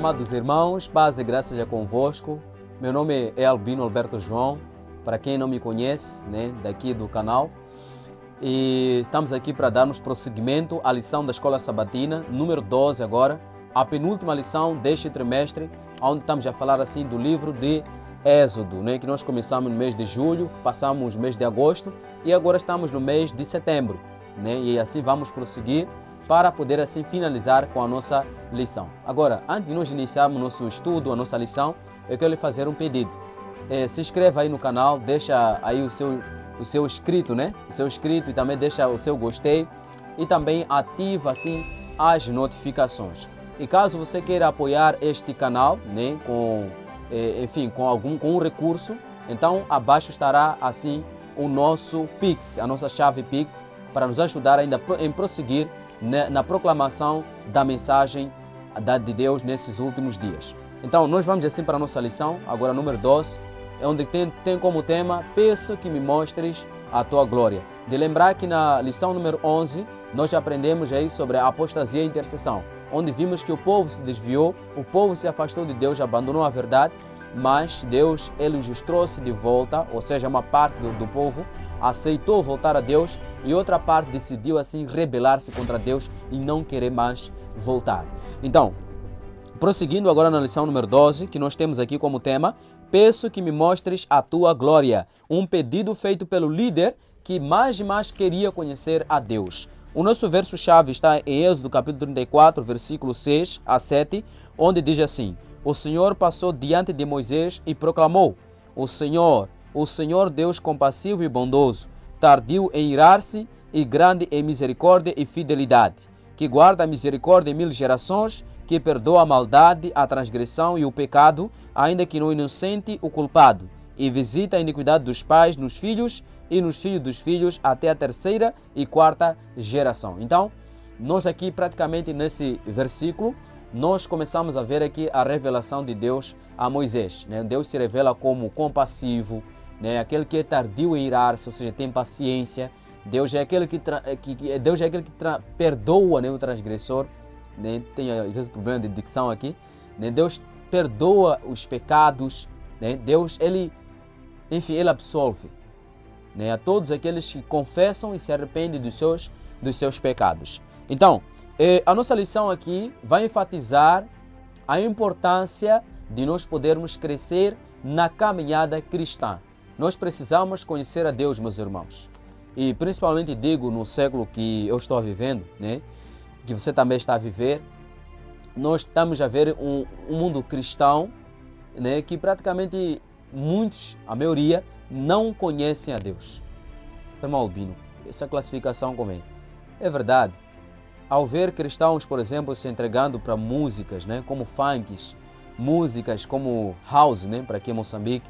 amados irmãos, paz e graça seja convosco. Meu nome é Albino Alberto João, para quem não me conhece, daqui do canal. E estamos aqui para darmos prosseguimento à lição da Escola Sabatina, número 12 agora, a penúltima lição deste trimestre, onde estamos a falar assim do livro de Êxodo, que nós começamos no mês de julho, passamos no mês de agosto e agora estamos no mês de setembro, e assim vamos prosseguir para poder assim finalizar com a nossa lição. Agora, antes de nós iniciarmos o nosso estudo, a nossa lição, eu quero lhe fazer um pedido. Se inscreva aí no canal, deixa aí o seu inscrito, o seu inscrito, e também deixa o seu gostei e também ativa assim as notificações. E caso você queira apoiar este canal, com um recurso, então abaixo estará assim o nosso Pix, a nossa chave Pix, para nos ajudar ainda em prosseguir na proclamação da mensagem de Deus nesses últimos dias. Então, nós vamos assim para a nossa lição, agora número 12, onde tem como tema, peço que me mostres a tua glória. De lembrar que na lição número 11, nós já aprendemos aí sobre a apostasia e intercessão, onde vimos que o povo se desviou, o povo se afastou de Deus, abandonou a verdade, mas Deus, ele os trouxe de volta, ou seja, uma parte do povo aceitou voltar a Deus e outra parte decidiu assim rebelar-se contra Deus e não querer mais voltar. Então, prosseguindo agora na lição número 12, que nós temos aqui como tema, peço que me mostres a tua glória. Um pedido feito pelo líder que mais e mais queria conhecer a Deus. O nosso verso-chave está em Êxodo capítulo 34, versículo 6 a 7, onde diz assim: O Senhor passou diante de Moisés e proclamou: O Senhor Deus compassivo e bondoso, tardio em irar-se e grande em misericórdia e fidelidade, que guarda a misericórdia em 1000 gerações, que perdoa a maldade, a transgressão e o pecado, ainda que no inocente o culpado, e visita a iniquidade dos pais nos filhos e nos filhos dos filhos até a 3ª e 4ª geração. Então, nós aqui praticamente nesse versículo, nós começamos a ver aqui a revelação de Deus a Moisés. Deus se revela como compassivo, aquele que é tardio em irar-se, ou seja, tem paciência. Deus é aquele que perdoa o transgressor. Tem às vezes problema de dicção aqui. Deus perdoa os pecados. Deus, ele absolve a todos aqueles que confessam e se arrependem dos seus pecados. Então, a nossa lição aqui vai enfatizar a importância de nós podermos crescer na caminhada cristã. Nós precisamos conhecer a Deus, meus irmãos. E principalmente digo no século que eu estou vivendo, que você também está a viver, nós estamos a ver um mundo cristão, que praticamente muitos, a maioria, não conhecem a Deus. Irmão Albino, essa classificação como é? É verdade. Ao ver cristãos, por exemplo, se entregando para músicas, como funks, músicas como house, para aqui em Moçambique,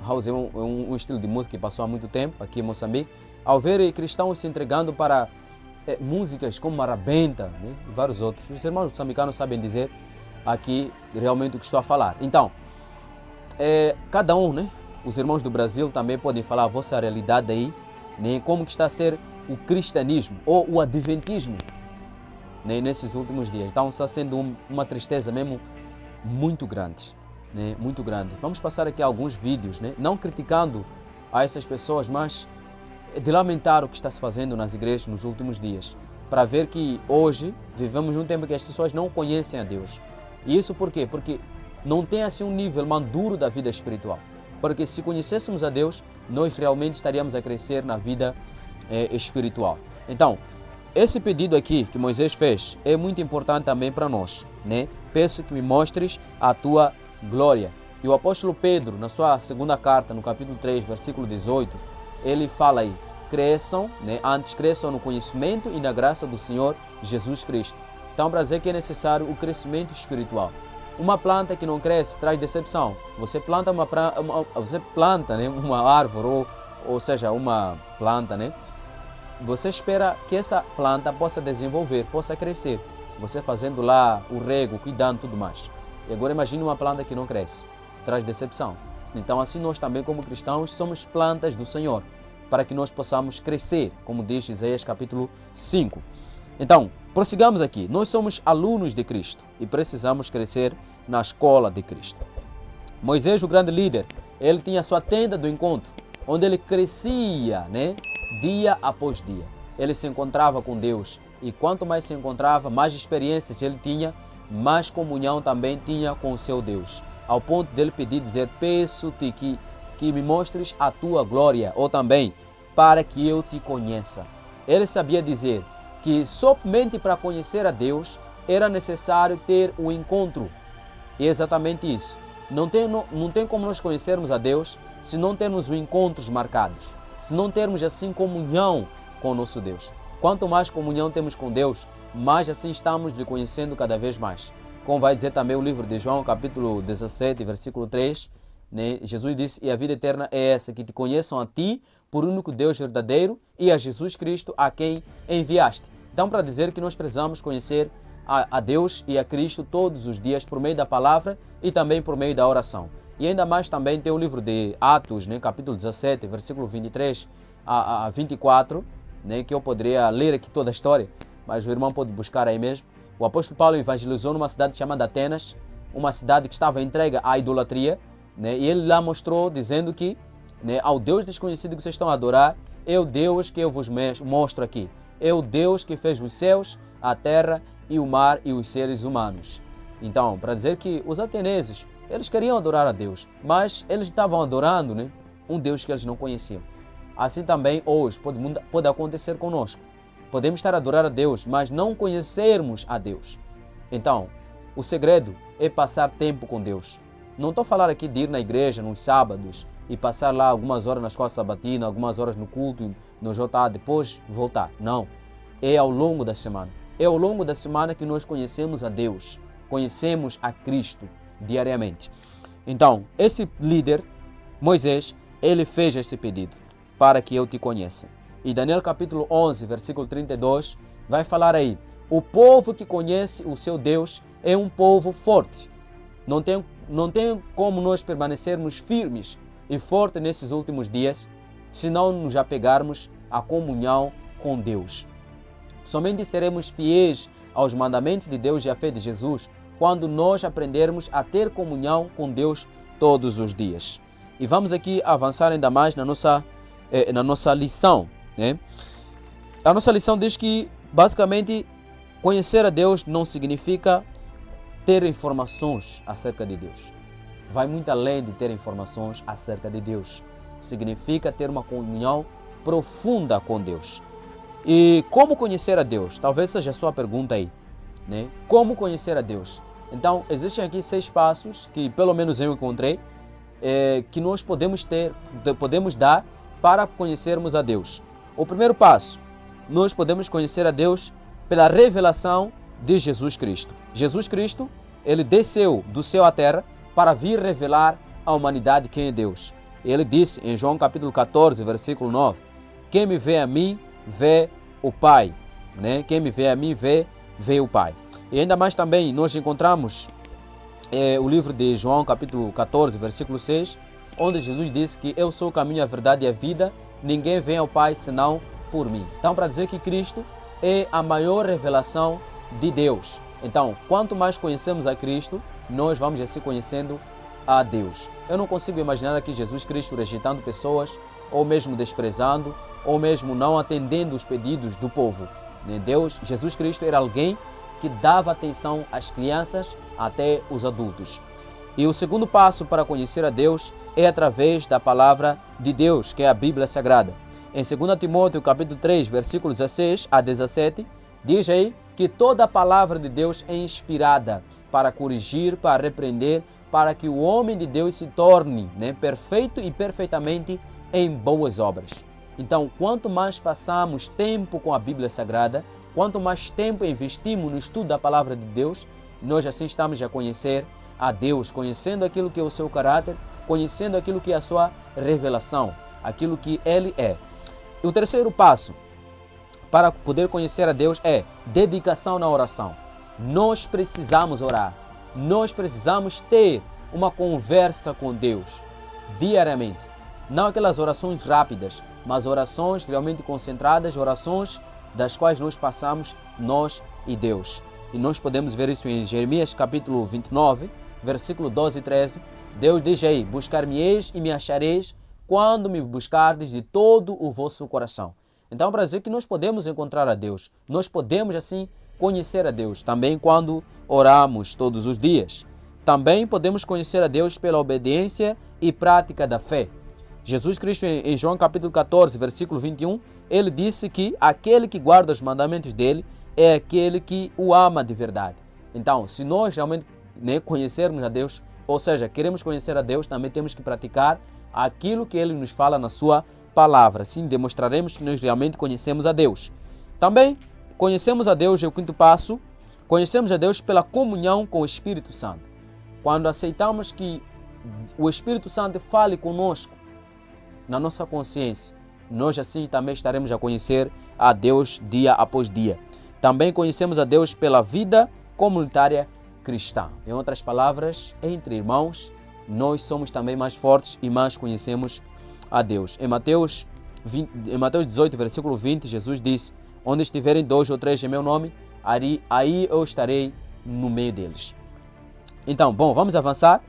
house é um estilo de música que passou há muito tempo aqui em Moçambique. Ao ver cristãos se entregando para músicas como Marabenta, e vários outros, os irmãos moçambicanos sabem dizer aqui realmente o que estou a falar. Então, cada um, os irmãos do Brasil também podem falar a vossa realidade aí, como que está a ser o cristianismo ou o adventismo nesses últimos dias. Então está sendo uma tristeza mesmo muito grande, muito grande. Vamos passar aqui alguns vídeos, não criticando a essas pessoas, mas de lamentar o que está se fazendo nas igrejas nos últimos dias, para ver que hoje vivemos num tempo que as pessoas não conhecem a Deus. E isso por quê? Porque não tem assim um nível maduro da vida espiritual. Porque se conhecêssemos a Deus, nós realmente estaríamos a crescer na vida espiritual. Então, esse pedido aqui que Moisés fez é muito importante também para nós, Peço que me mostres a tua glória. E o apóstolo Pedro, na sua segunda carta, no capítulo 3, versículo 18, ele fala aí, antes cresçam no conhecimento e na graça do Senhor Jesus Cristo. Então, para dizer que é necessário o crescimento espiritual. Uma planta que não cresce traz decepção. Você planta uma árvore, ou seja, uma planta, Você espera que essa planta possa desenvolver, possa crescer. Você fazendo lá o rego, cuidando, tudo mais. E agora imagine uma planta que não cresce. Traz decepção. Então assim nós também como cristãos somos plantas do Senhor, para que nós possamos crescer, como diz Isaías capítulo 5. Então, prossigamos aqui. Nós somos alunos de Cristo e precisamos crescer na escola de Cristo. Moisés, o grande líder, ele tinha sua tenda do encontro, onde ele crescia, né? Dia após dia. Ele se encontrava com Deus e quanto mais se encontrava, mais experiências ele tinha, mais comunhão também tinha com o seu Deus. Ao ponto dele pedir, dizer, peço-te que me mostres a tua glória, ou também, para que eu te conheça. Ele sabia dizer que somente para conhecer a Deus era necessário ter um encontro. E é exatamente isso. Não tem como nós conhecermos a Deus se não termos encontros marcados, se não termos assim comunhão com o nosso Deus. Quanto mais comunhão temos com Deus, mais assim estamos lhe conhecendo cada vez mais. Como vai dizer também o livro de João, capítulo 17, versículo 3, né? Jesus disse, e a vida eterna é essa, que te conheçam a ti, por único Deus verdadeiro, e a Jesus Cristo, a quem enviaste. Então, para dizer que nós precisamos conhecer a Deus e a Cristo todos os dias por meio da palavra e também por meio da oração. E ainda mais também tem o livro de Atos, né, capítulo 17, versículo 23 a 24, né, que eu poderia ler aqui toda a história, mas o irmão pode buscar aí mesmo. O apóstolo Paulo evangelizou numa cidade chamada Atenas, uma cidade que estava entregue à idolatria, né, e ele lá mostrou dizendo que, né, ao Deus desconhecido que vocês estão a adorar, é o Deus que eu vos mostro aqui. É o Deus que fez os céus, a terra e o mar e os seres humanos. Então, para dizer que os atenienses, eles queriam adorar a Deus, mas eles estavam adorando, né, um Deus que eles não conheciam. Assim também hoje pode acontecer conosco. Podemos estar a adorar a Deus, mas não conhecermos a Deus. Então, o segredo é passar tempo com Deus. Não estou a falar aqui de ir na igreja nos sábados e passar lá algumas horas na escola sabatina, algumas horas no culto, no JA, depois voltar. Não. É ao longo da semana. É ao longo da semana que nós conhecemos a Deus, conhecemos a Cristo diariamente. Então, esse líder, Moisés, ele fez esse pedido, para que eu te conheça. E Daniel capítulo 11, versículo 32, vai falar aí, o povo que conhece o seu Deus é um povo forte. Não tem como nós permanecermos firmes e fortes nesses últimos dias, se não nos apegarmos à comunhão com Deus. Somente seremos fiéis aos mandamentos de Deus e à fé de Jesus quando nós aprendermos a ter comunhão com Deus todos os dias. E vamos aqui avançar ainda mais na nossa lição, né? A nossa lição diz que, basicamente, conhecer a Deus não significa ter informações acerca de Deus. Vai muito além de ter informações acerca de Deus. Significa ter uma comunhão profunda com Deus. E como conhecer a Deus? Talvez seja a sua pergunta aí, né? Como conhecer a Deus? Então, existem aqui 6 passos que pelo menos eu encontrei que nós podemos dar para conhecermos a Deus. O primeiro passo, nós podemos conhecer a Deus pela revelação de Jesus Cristo. Jesus Cristo, ele desceu do céu à terra para vir revelar à humanidade quem é Deus. Ele disse em João capítulo 14, versículo 9, quem me vê a mim, vê o Pai, né? Quem me vê a mim, vê o Pai. E ainda mais também nós encontramos o livro de João capítulo 14, versículo 6, onde Jesus disse que eu sou o caminho, a verdade e a vida, ninguém vem ao Pai senão por mim. Então, para dizer que Cristo é a maior revelação de Deus. Então, quanto mais conhecemos a Cristo, nós vamos assim conhecendo a Deus. Eu não consigo imaginar aqui Jesus Cristo rejeitando pessoas, ou mesmo desprezando, ou mesmo não atendendo os pedidos do povo. Jesus Cristo era alguém que dava atenção às crianças até os adultos. E o segundo passo para conhecer a Deus é através da palavra de Deus, que é a Bíblia Sagrada. Em 2 Timóteo capítulo 3, versículos 16 a 17, diz aí que toda a palavra de Deus é inspirada para corrigir, para repreender, para que o homem de Deus se torne perfeito e perfeitamente em boas obras. Então, quanto mais passamos tempo com a Bíblia Sagrada, quanto mais tempo investimos no estudo da palavra de Deus, nós assim estamos a conhecer a Deus, conhecendo aquilo que é o seu caráter, conhecendo aquilo que é a sua revelação, aquilo que Ele é. E o terceiro passo para poder conhecer a Deus é dedicação na oração. Nós precisamos orar, nós precisamos ter uma conversa com Deus diariamente. Não aquelas orações rápidas, mas orações realmente concentradas, orações das quais nós passamos, nós e Deus. E nós podemos ver isso em Jeremias capítulo 29, versículo 12 e 13. Deus diz aí: buscar-me-eis e me achareis quando me buscardes de todo o vosso coração. Então, para dizer que nós podemos encontrar a Deus, nós podemos assim conhecer a Deus, também quando oramos todos os dias. Também podemos conhecer a Deus pela obediência e prática da fé. Jesus Cristo, em João capítulo 14, versículo 21, ele disse que aquele que guarda os mandamentos dele é aquele que o ama de verdade. Então, se nós realmente conhecermos a Deus, ou seja, queremos conhecer a Deus, também temos que praticar aquilo que ele nos fala na sua palavra. Assim demonstraremos que nós realmente conhecemos a Deus. Também conhecemos a Deus, é o quinto passo, conhecemos a Deus pela comunhão com o Espírito Santo. Quando aceitamos que o Espírito Santo fale conosco na nossa consciência, nós assim também estaremos a conhecer a Deus dia após dia. Também conhecemos a Deus pela vida comunitária cristã. Em outras palavras, entre irmãos, nós somos também mais fortes e mais conhecemos a Deus. Em Mateus 18, versículo 20, Jesus disse: onde estiverem 2 ou 3 em meu nome, aí eu estarei no meio deles. Então, bom, vamos avançar.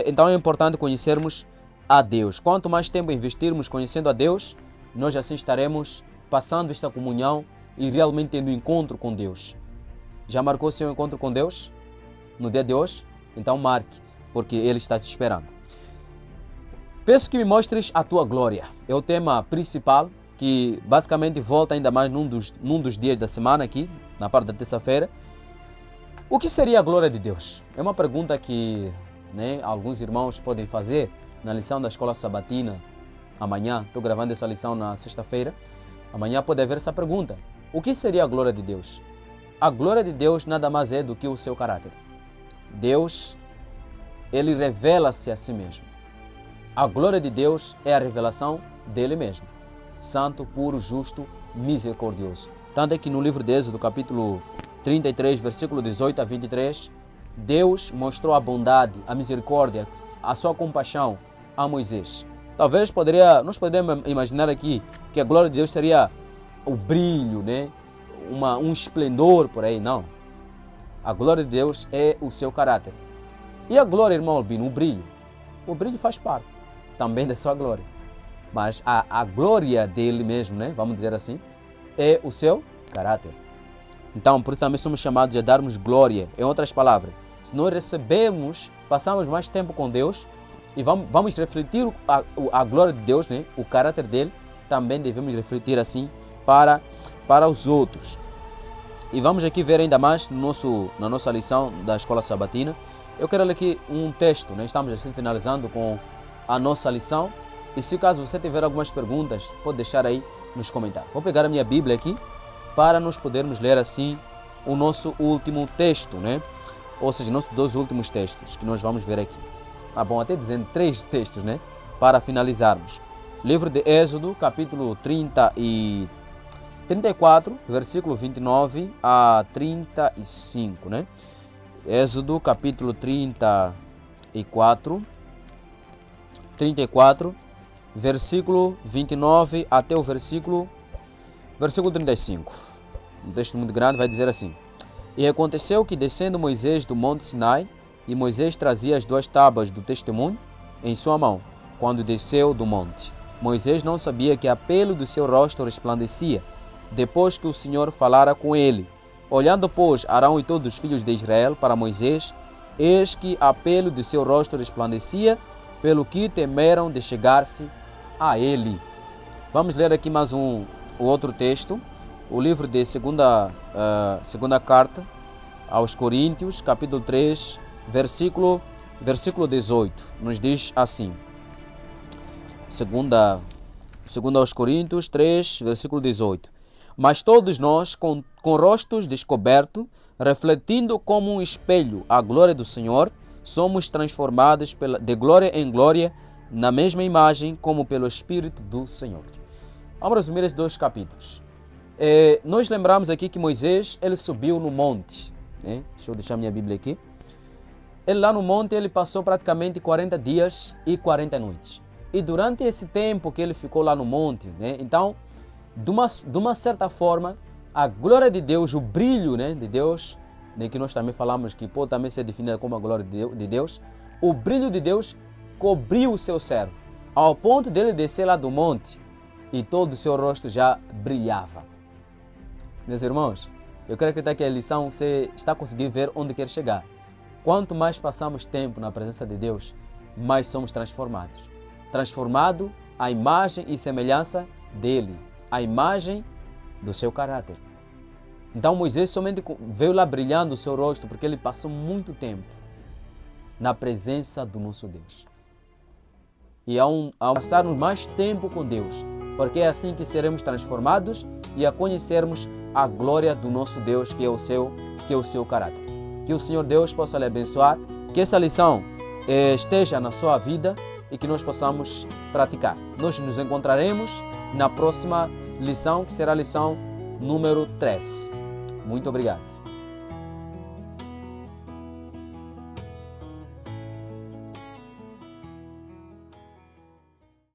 Então é importante conhecermos a Deus. Quanto mais tempo investirmos conhecendo a Deus, nós assim estaremos passando esta comunhão e realmente tendo um encontro com Deus. Já marcou seu encontro com Deus no dia de hoje? Então marque, porque Ele está te esperando. Peço que me mostres a tua glória. É o tema principal, que basicamente volta ainda mais num dos dias da semana aqui, na parte da terça-feira. O que seria a glória de Deus? É uma pergunta que alguns irmãos podem fazer na lição da escola sabatina. Amanhã, estou gravando essa lição na sexta-feira. Amanhã pode haver essa pergunta. O que seria a glória de Deus? A glória de Deus nada mais é do que o seu caráter. Deus, Ele revela-se a si mesmo. A glória de Deus é a revelação dele mesmo. Santo, puro, justo, misericordioso. Tanto é que no livro de Êxodo, capítulo 33, versículo 18 a 23, Deus mostrou a bondade, a misericórdia, a sua compaixão a Moisés. Talvez nós poderíamos imaginar aqui que a glória de Deus seria o brilho, um esplendor por aí. Não. A glória de Deus é o seu caráter. E a glória, irmão Albino, o brilho? O brilho faz parte também da sua glória. Mas a glória dele mesmo, vamos dizer assim, é o seu caráter. Então, por isso também somos chamados a darmos glória. Em outras palavras, se nós recebemos, passamos mais tempo com Deus e vamos refletir a glória de Deus, o caráter dele, também devemos refletir assim para os outros. E vamos aqui ver ainda mais na nossa lição da escola sabatina. Eu quero ler aqui um texto, Estamos assim finalizando com a nossa lição. E se caso você tiver algumas perguntas, pode deixar aí nos comentários. Vou pegar a minha Bíblia aqui para nós podermos ler assim o nosso último texto, Ou seja, nossos 2 últimos textos que nós vamos ver aqui. Tá bom, até dizendo 3 textos, para finalizarmos. Livro de Êxodo, capítulo 34, versículo 29 a 35, Êxodo, capítulo 34, versículo 29 até o versículo 35. Um texto muito grande, vai dizer assim: e aconteceu que, descendo Moisés do monte Sinai, e Moisés trazia as 2 tábuas do testemunho em sua mão, quando desceu do monte. Moisés não sabia que a pele do seu rosto resplandecia, depois que o Senhor falara com ele. Olhando, pois, Arão e todos os filhos de Israel para Moisés, eis que a pele do seu rosto resplandecia, pelo que temeram de chegar-se a ele. Vamos ler aqui mais o outro texto, o livro de segunda carta aos Coríntios, capítulo 3, versículo 18, nos diz assim. Segunda aos Coríntios 3, versículo 18. Mas todos nós, com rostos descobertos, refletindo como um espelho a glória do Senhor, somos transformados de glória em glória, na mesma imagem, como pelo Espírito do Senhor. Vamos resumir esses 2 capítulos. Nós lembramos aqui que Moisés, ele subiu no monte. Deixa eu deixar minha Bíblia aqui. Ele lá no monte, ele passou praticamente 40 dias e 40 noites. E durante esse tempo que ele ficou lá no monte, então, de uma certa forma, a glória de Deus, o brilho, né, de Deus, né, que nós também falamos que pode também ser definida como a glória de Deus, o brilho de Deus cobriu o seu servo, ao ponto dele descer lá do monte e todo o seu rosto já brilhava. Meus irmãos, eu quero acreditar que a lição você está conseguindo ver onde quer chegar. Quanto mais passamos tempo na presença de Deus, mais somos transformados. Transformado à imagem e semelhança dele, à imagem do seu caráter. Então Moisés somente veio lá brilhando o seu rosto porque ele passou muito tempo na presença do nosso Deus. E ao passarmos mais tempo com Deus, porque é assim que seremos transformados e a conhecermos a glória do nosso Deus, que é o seu caráter. Que o Senhor Deus possa lhe abençoar, que essa lição esteja na sua vida e que nós possamos praticar. Nós nos encontraremos na próxima lição, que será a lição número 3. Muito obrigado.